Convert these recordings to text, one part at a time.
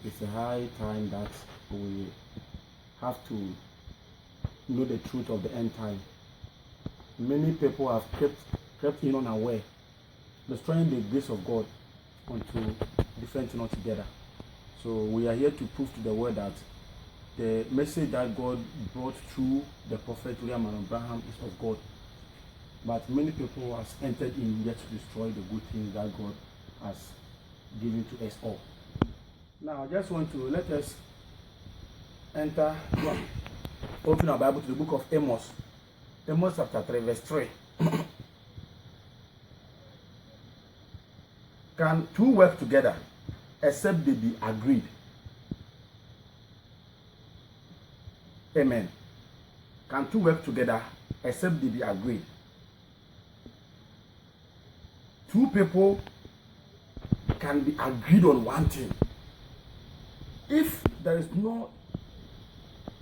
it's a high time that we have to know the truth of the end time. Many people have crept in unaware, destroying the grace of God onto different things altogether. So we are here to prove to the world that the message that God brought through the prophet William and Abraham is of God. But many people have entered in yet to destroy the good things that God has given to us all. Now I just want to let us open our Bible to the book of Amos. Amos chapter 3 verse 3. Can two work together except they be agreed? Amen. Can two work together except they be agreed? Two people can be agreed on one thing. If there is no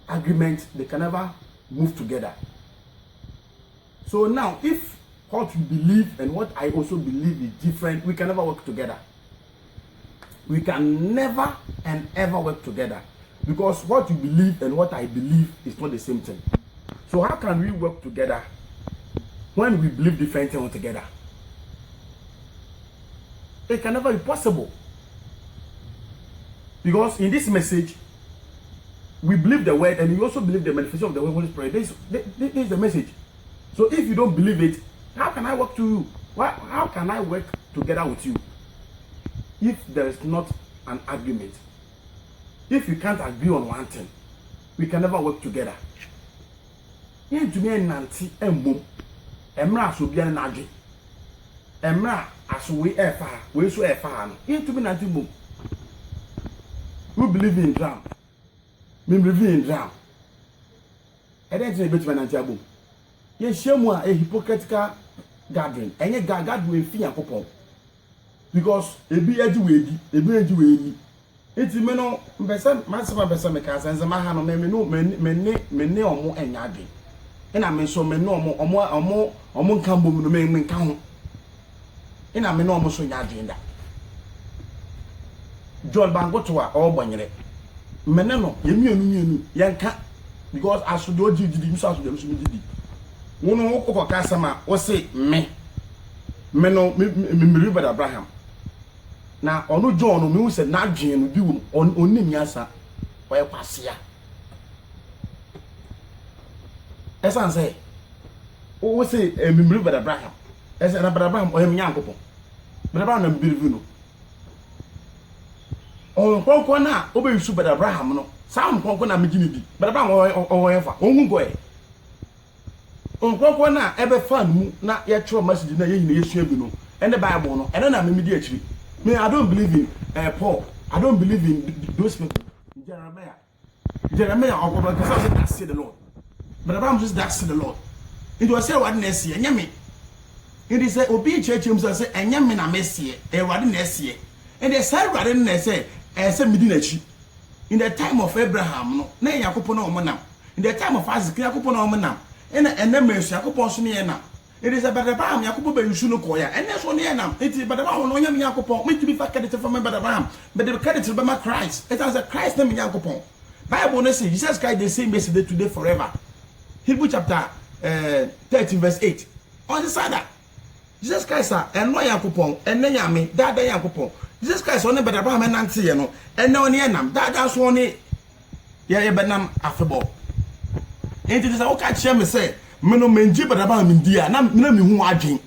agreement, they can never move together. So now, if what you believe and what I also believe is different, we can never work together. We can never and ever work together. Because what you believe and what I believe is not the same thing. So how can we work together when we believe different things together? It can never be possible. Because in this message, we believe the word and we also believe the manifestation of the Holy Spirit. This is the message. So if you don't believe it, how can I work to you? How can I work together with you if there is not an agreement? If you can't agree on one thing, we can never work together. We believe in drum. We believe in drum. I don't think it's better than boom. Yes, a hypocritical gathering. Any gathering fear couple. Because a be educated, a be educated. It's no better, master better because as a man, many or more and yarding. And I mean, so many or more can boom the main count. And I mean, almost so yarding. John Bangotua or Banyere. Meneno, you yanka, because I should do the use of the one who customer was say me. Meno, me, Abraham. Now, on John, who said not Jane, you on only Yasa, or Passia. As I say, who say a member Abraham, as an Abraham or a young couple. But Abraham and Bilvino. On Quana, obey you, but Abraham, no, some Quana Mijini, but Abraham or ever, on go. On Quana, ever fun, not yet true message in the Yeshua, and the Bible, no, and then I'm immediately. Me, I don't believe in Paul. I don't believe in those people. Jeremiah, or that's the Lord. But Abraham just that's the Lord. It was said what next year, Yami. It is a Obi church himself say, and Yamina Messi, a what next year. And they said, rather than say, as a Medinachi. In the time of Abraham, no, nay, Yakupono Manam. In the time of Isaac, Yakupono Manam. And then Mercy, Yakupon. It is about Abraham, Yakupo, Yusunokoya, and that's one year. It is but about no Yakupo, me to be credited from Abraham, but they were credited by my Christ. It has a Christ name Yakupo. Bible says Jesus Christ the same yesterday, today, forever. Hebrew chapter 13, verse 8. On the side, Jesus Christ, and no Yakupo, and then Yami, that day Yakupo. Jesus Christ only but Abraham and Nancy, you know, and no Yanam, that's one year, Yabanam affable. And it is a catch him say. Meno menji badaba mindia na mi hu adwen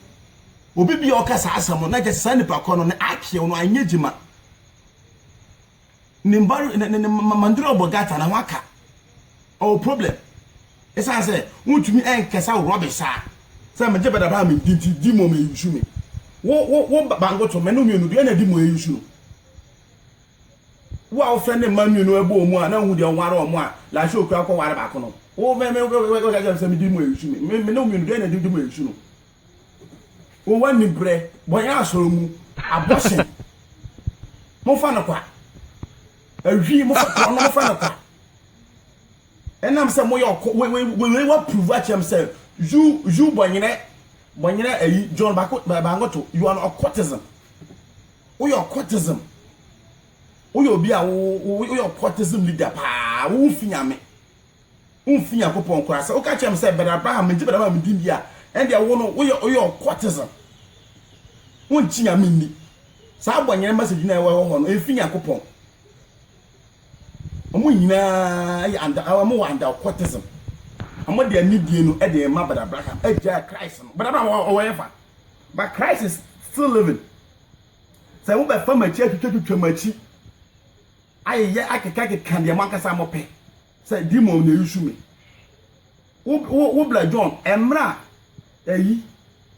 obi bi o kasa asamo na je sane pa kono na akie no anyejima nimbaru mandro obogata na waka o problem esa say untumi enkesa rubbish a say menji badaba mindinti di mo me yusu me wo bango to meno mi onu de na di mo yusu wo a friend manu no ebo omu a na hu de onware omu a la show kura ko ware ba kono. Oh, me say me dimo yusu me no me no na dimo yusu no. O wani bre boya asoro mu abortion. Mo fa no kwa. Ahwi mo fa no kwa. Enam say mo yo we prove at himself. You bonyere ayi John Bangoto, you are occultism. We are occultism. wo yo bi a wo yo courtism leader pa wo mfinyame umfinya kopon kora se oka chem se Brother Abraham nti Brother Abraham din bia en dia wo no wo yo courtism unchinya minni sa abonyere message na ewo ho no efinya kopon omo nyina ya anda awo wanda courtism omo de anidie no e de ma Brother Abraham eja Christ no Brother Abraham o yefa but Christ is still living say wo be fama chi atwatwa machi aye akeka kan de mankasa mo pe say demon na yusu me wo bla John emra eyi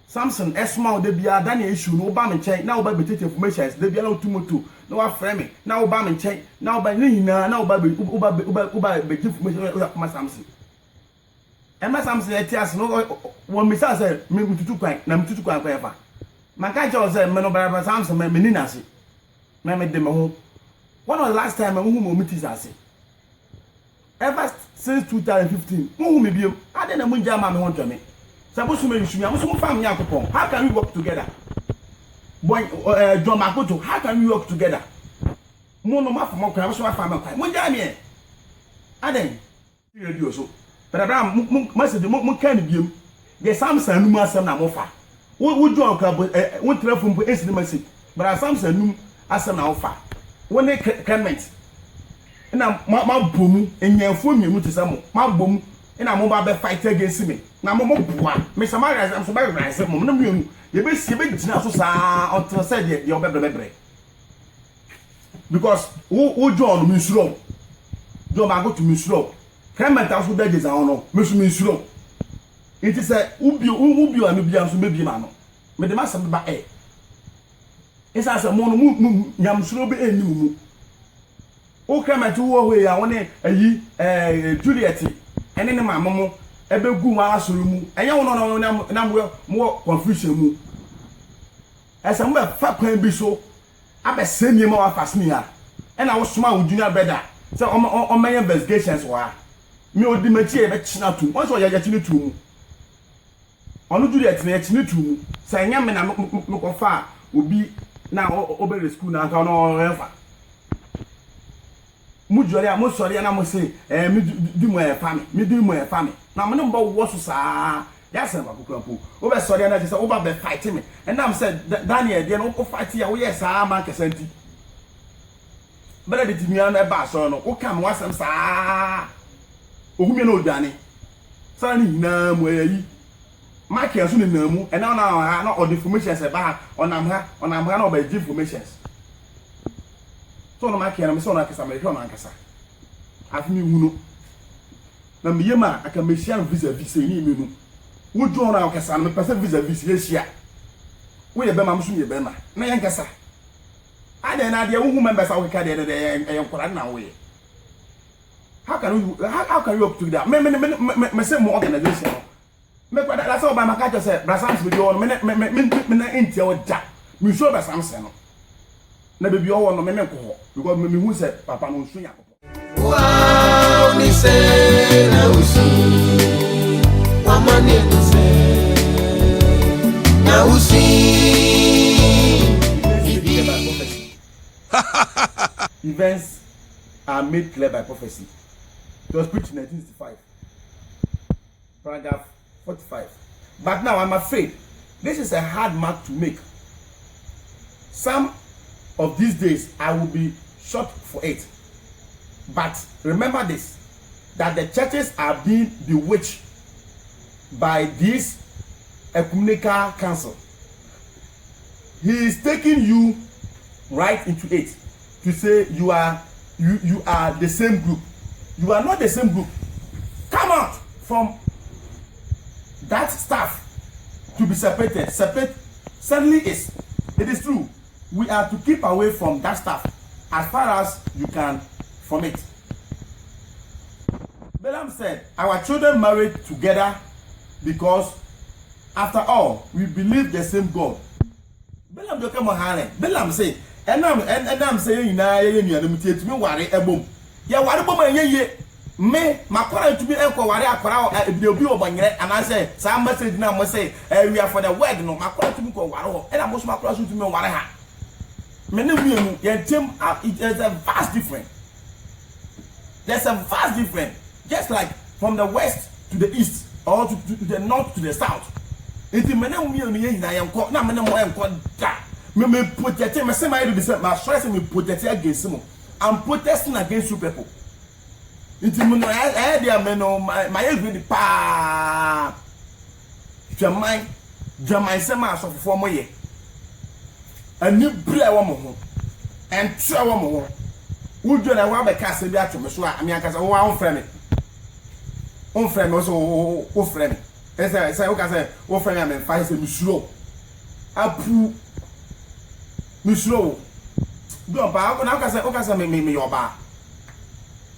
Samson esma de bia Daniel issue no ba me nchen na wo ba betete information de bia na otumoto na wa frame me na wo ba me nchen na wo ba ni hina na wo ba betete information o yakoma Samson emma Samson etias no wo me say me mututu kwan na mututu kwan kwa fa maka je o say me no Brother Samson me ni na se me de me ho when was the last time who mo meet ase ever since 2015 who me biem ade na munja ma me ho ntweme sabosu me yusumi amuso mo fam yakopon how can we work together boy John Makoto how can we work together mo no ma fam kwa so fam kwa munja me ade radio so Brother Abraham message mo kan biem de Samson num asem na mo fa wo John ka wo telefon po esi message Brother Samson num asem na wo fa woni comment na ma bomu enyafo mienu tisamo ma bomu ina mo ba be fight against me na mo boa me samara am so ba rise mo na mienu ye be sie be gina so saa until said ye obebre because wo John mi suro John ba go to mi suro comment aso da jeza ono me so mi suro it is a ubi anu bia so mebi ma no me de ma sam ba esa se mo no mu nyam suro be eni mu o comment wo ho ya woni ayi Juliet ene ne ma momo ebegu wa asoro mu enye wo no na mo confusion mu esa mo fa kwan bi so abese nie ma wa fasni ha ena wo soma wo junior brother say o menye investigations wa mi odi machi e be china tu won so ya chini tu mu onu Juliet na chini tu mu say nya me na me ko fa obi na obere school na aka no refa mujori a mo sori na mo say mi di mo e fa me na mo no mbo wo so saa ya say ba kukrapo o be sori na say o ba be fight me and am say Daniel dey no o fight ya wo yes saa man kesanti bele de timi an e ba so no o kam wasem saa o humi na odwane saa ni na mo yi mark yaso ni namu and now na all the information say ba onam ha na oba give informations so no mark ya na me so na kasa me hwe na kasa afimi hunu na me yema aka mesian visa ni me nu wo jo na kasa na me pesa visa yesia wo ye be ma mso ye be ma na ye kasa ade na de wo hu members a wo ka de ye nkora na wo ye how can you work together me say more organization me kwa da so ba maka say Brasams be do no me na entia o ja me so Brasams no na be bi o no me ko because me hu say papa no nsu yakop wow ni say na usi wa mane ni say na usi events are made clear by prophecy. It was preached in 1965. Paragraph 45. But now I'm afraid this is a hard mark to make. Some of these days I will be shot for it. But remember this, that the churches are being bewitched by this ecumenical council. He is taking you right into it to say you are the same group. You are not the same group. Come out from that stuff to be separated. Certainly it is true. We are to keep away from that stuff as far as you can from it. Balaam said, our children married together because after all, we believe the same God. Balaam do come on. Balaam say, and I'm saying na ye nuanum tie tumi ware ebom. Ya ware bom ye me makwara tumi enko ware akwara ebide obi obonyere and I say some message na mo say we are for the word no makwara tumi ko ware ho. And I'm also makwara tumi ware ha. Many women, there's a vast difference. There's a vast difference. Just like from the west to the east or to the north to the south. It's many women, I am caught, not many more caught that. Me protect me say my stress me protect against him. I'm protesting against you people. It's I there me no my every pa. Jamai say ma so for mo ye. Ani bra wo mo ho. En twa wo mo ho. Wo dwo na wa be ka se bi atome so a me akasa wo an frɛ me. On frɛ me so wo frɛ me. Ese wo ka se wo frɛ me fa se mi suro. Apu misro do ba ko na o ka se me yoba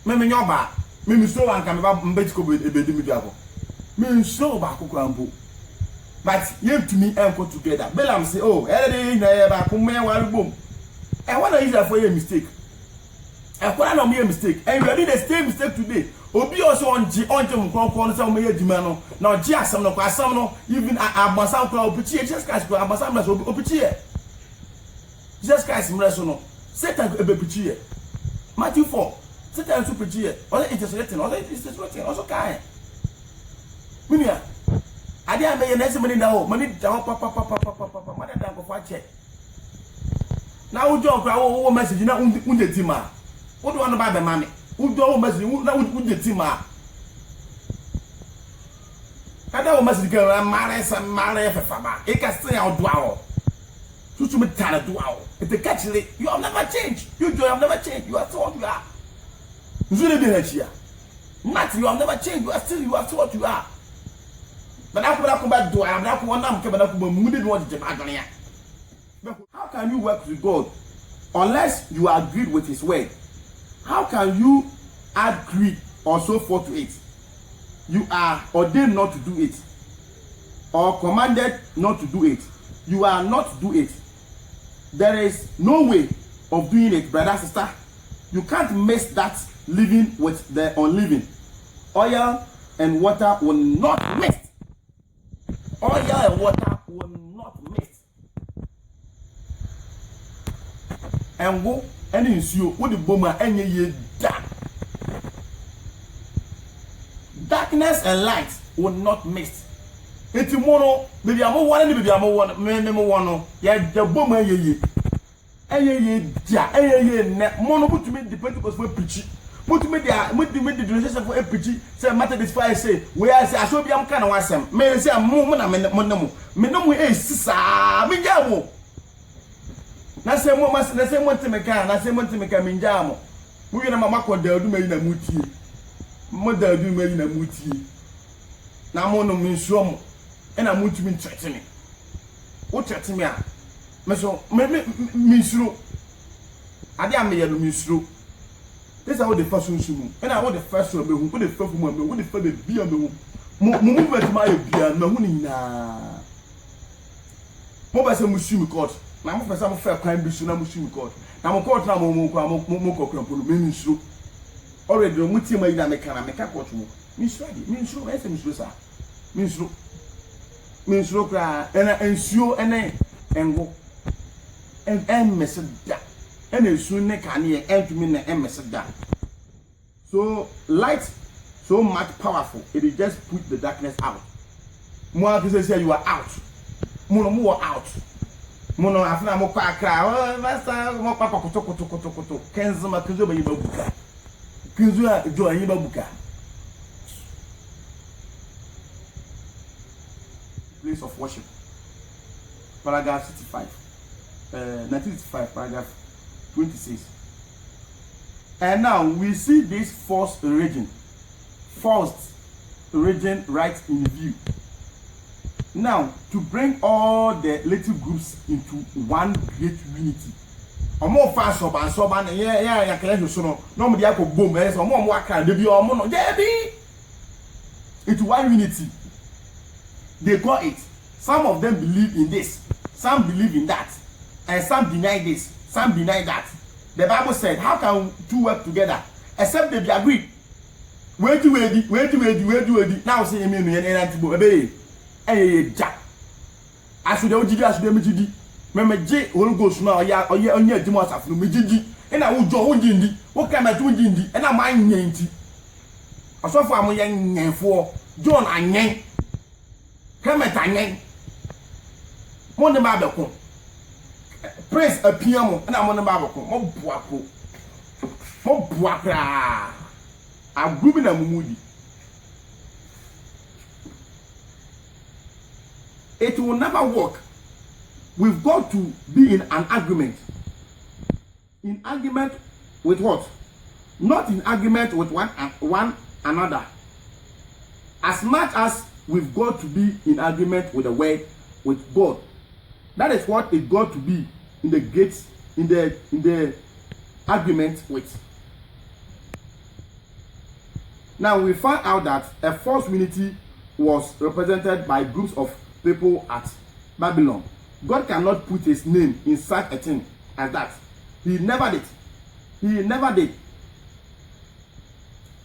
me nyoba me misro an ka me ba mbetiko ebedi mi duako me misro ba ko ambo but you to me and go together belam say oh everyday na e ba ko me waru bom e wanna use that for your mistake e ko na me mistake and you did the same mistake today obi also on nkronkron say o me yadima no na o ji asam no ko asam no even abasam ko opichi just cash ko abasam na so opichi Jesus Christ mreso Satan ebepichi here. Matthew 4. Satan so preach here. Also it is written. Also it is written. Also kai. Minia. Ade ame ye nese money now. Money down papa. Money down go for check. Na ujo kra wo message na unde tima. Wo do no ba be mame. Ujo wo message na unde tima. Kada wo message ka mare fefa ba. E ka say out do awo. To me tana do out. It's a catch it. You have never changed. You have never changed. You are still what you are. Zule be here. Nothing. You have never changed. You are still what you are. But I could come back to I am not one am ke ba ko mu de want to agony. How can you work with God unless you agree with his word? How can you agree or so forth to it? You are ordained not to do it or commanded not to do it. You are not to do it. There is no way of doing it, brother, sister. You can't mix that living with the unliving. Oil and water will not mix. Oil and water will not mix. And go and ensure what the bomber and ye dark. Darkness and light will not mix. Eti mono baby amo wan ni baby amo wan me won ya da boma yeye dia ne mono butumi the Pentecost for preach butumi dia mudi the for preach say matter this fire say we are say aso bi am kan wa asem me say mo na me no e sisa me ja mo na say mo mas na say mo ntime me ja mo wo yena mama ko da adu mai na mutie mo da adu mai na mutie na mo no me nsuo mo and I'm going to be threatening me. What threatening me? Me suru. I did me yellow me suru. This is how the first one should move. And I want the first one, who the first one, who the first beer, move to my beer, no money na. Mobile some mushroom court. Now, for some fair crime, be soon a mushroom court. Now, court now, Moko Crampo, meaning suru. Already, the Mutima in America, make a court. Miss Ready, means sure, as a mistress. Means means roka ensure engo and message that and soon ne can ye entumi na message that. So light so much powerful, it will just put the darkness out. More people say you are out. More out. Mono afuna mo kwa kra oh master mo papa koto kenzo makinzo ba yibabuka kinzo a jo yibabuka. Place of worship, paragraph 65, 1965, paragraph 26. And now we see this false religion right in view. Now, to bring all the little groups into one great unity. Omo fa soban ya kele so no no mo dia ko bom e so mo aka de bi omo no debi into one unity. They call it. Some of them believe in this, some believe in that, and some deny this, some deny that. The Bible said, how can two work together except they be agreed? Wait to wait. Now say me no antibo ebe ja. Asu de ojidi asu de mejidi. Memeje Holy Ghost na oya adwuma asafo no megigi na wo jo wo gindi wo ka ma wo gindi na ma anyen nti asofo am ye nyenfo John anyen Clement anyen mo ne ba beko Prince apiamo na mo ne ba beko mo bua kra agrubi na mumudi. It will never work. We've got to be in an agreement. In argument with what? Not in argument with one another. As much as we've got to be in agreement with the word, with God. That is what it got to be in the gates, in the argument with. Now we find out that a false unity was represented by groups of people at Babylon. God cannot put his name in such a thing as that. He never did. He never did.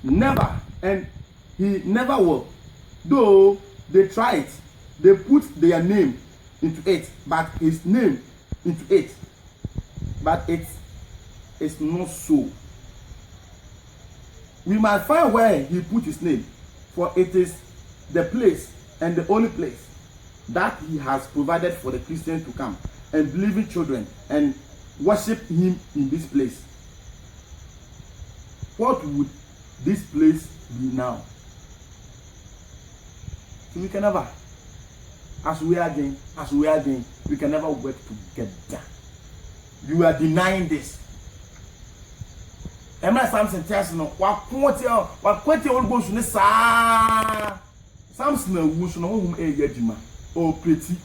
Never. And he never will. Though they tried, they put their name into it, but his name into it. But it is not so. We must find where he put his name, for it is the place and the only place that he has provided for the Christians to come and believing children and worship him in this place. What would this place be now? So we can never, as we are doing, we can never work together. You are denying this. Emma Samson tells no, what quality all goes to the Samson was no home a yajima. Oh, pretty.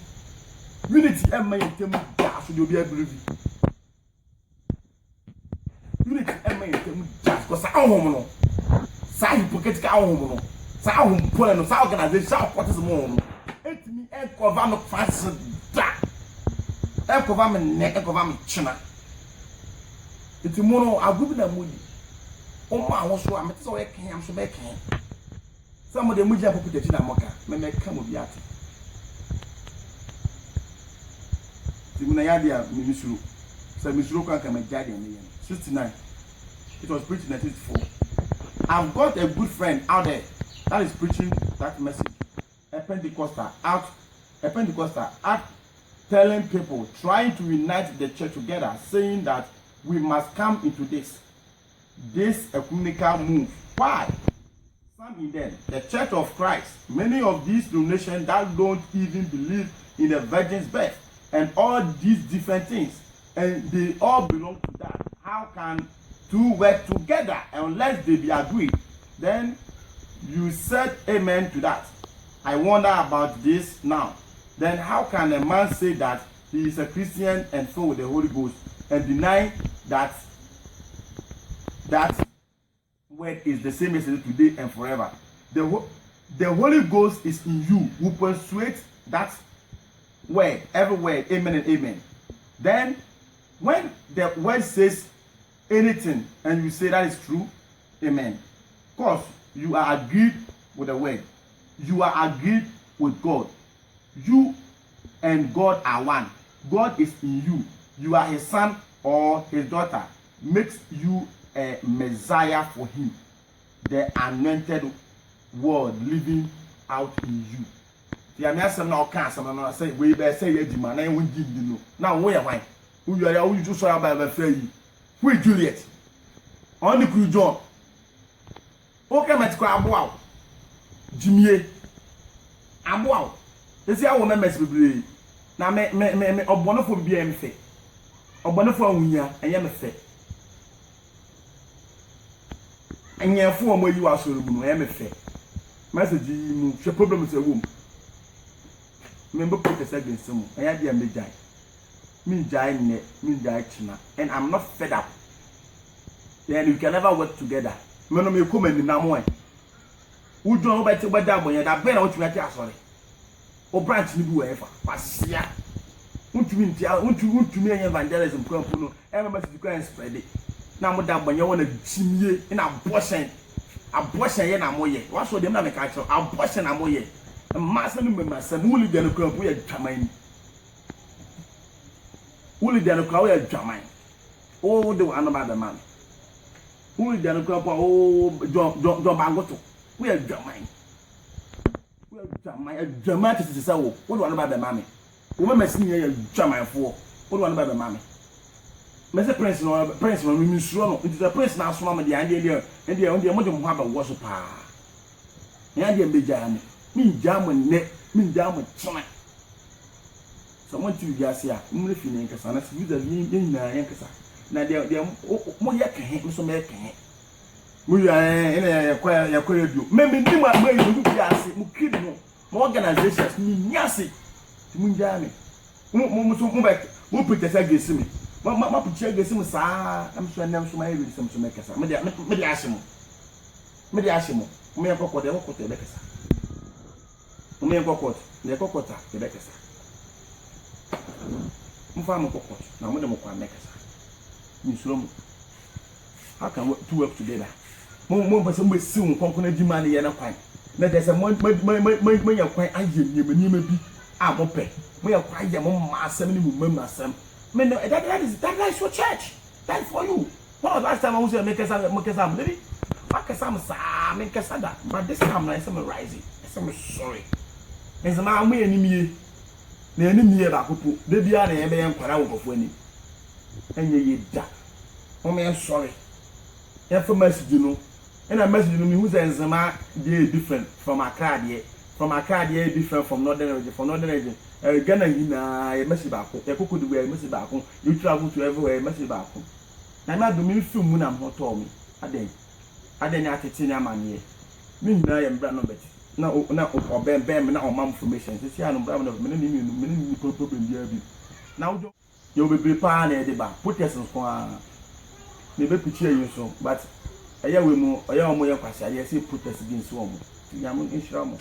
Unity Emma and Tim Gas will be able to be. Unity Emma and Tim Gas, because I don't Say pocket cow, Sao Pull and Sao organization, Sao Potter's mom. Let me echo of a fast that. Echo of a neck of a china. It's mono, I'll give them moody. Oh, my, was so I'm so I can't so back. Some of the Muja put the China Moka may come with Yati. Timunayadia, Ministru, said Miss Roka can make daddy in 69. It was preaching at 84. I've got a good friend out there that is preaching that message. A Pentecostal out telling people, trying to unite the church together, saying that we must come into this ecumenical move. Why? Some in them, the Church of Christ, many of these denominations that don't even believe in the virgin's birth and all these different things, and they all belong to that. How can two work together unless they be agreed? Then you said amen to that. I wonder about this now. Then how can a man say that he is a Christian and filled with the Holy Ghost and deny that word is the same as today and forever? The Holy Ghost is in you who persuades that word, every word, amen and amen. Then when the word says anything and you say that is true, amen. Of course, you are agreed with the word. You are agreed with God. You and God are one. God is in you. You are his son or his daughter. Makes you a Messiah for him. The anointed word living out in you. The answer now can't say we better say man, I won't give you. Now where am I? Who are you just saw about the who is Juliet? On the crew John. Okay, let's go Abuao. Jimmy Abuao. Let's see how we mess with you. Now, me obono for BMF. Obono for Winya, and Yamafe. And your form where you are so MFA. Message you, your problem is a womb. Remember, put a second some. I had the Medjai. Mean giant, mean China. And I'm not fed up. Then we can never work together. Men may come in the Namoy. Who don't know better what that boy and I better what you make sorry. Or branch you ever. Passia. Won't you me evangelism come for everybody to go and spread it. Now, what that when you want to chimney in a portion in a moye. What's what them not make actual? A portion a moye. A master number, some woolly gonna come with a tamine. uli de no kwa we adwaman o de wa no ba be man uli de no kwa o John Bangoto we adwaman adwaman tete se wo de wa no ba be man wo ma sin ye adwaman fo wo de wa no ba be man me se prince no mi suro no it is a prince na asoma me de ande mo de mo aba wo so pa ya de mbeja mi jam ne mi jam chama someone to biase a mo fi ne nkasa na si da ni nyina yan kasa na de mo ye kan so me kan mo ya ina ya kwa radio me ndi ma yi biase mo kid no mo organizations ni nyase mo njame mo pretesa gesi me ma putia gesi me saa am so nam so ma yi sam so me kasa me de ashimo me kokode be kasa me kokode ne kokota be kasa mfamo kokot na mo de mo kwa mekasa misuro mo how can we two work together mo ba se mo si won konkona di ma ne ye na kwan na de se mo ya kwan aye niema bi a mo pe mo ya kwan aye mo ma asem ni mo mam asem me no that is your church that is for you what last time I was mekasa mo baby makasa mo sa mekasa da but this time I say me rising I say me sorry is ma mo ye ni mie na eni miye ba kopo de bia na ye be nkwara wo kofo ani enye ye da o me sorry ya for message no ena message no mi hu zenzema dey different from Accra dey different from northern region Ghana hina ye message ba ko e kokodi we message ba ko you travel to everywhere message ba ko na ma do mi film mu na mo to mi aden atete nya manie mi hina ye mbra no beti na obem na omam information sisi anu bra na me problem dia bi na wo yo bebre pa na e de ba protest nko a me be pichi ayi so but eya we mu eya omo ye kwase ye say protest against omo ya mo inshira mo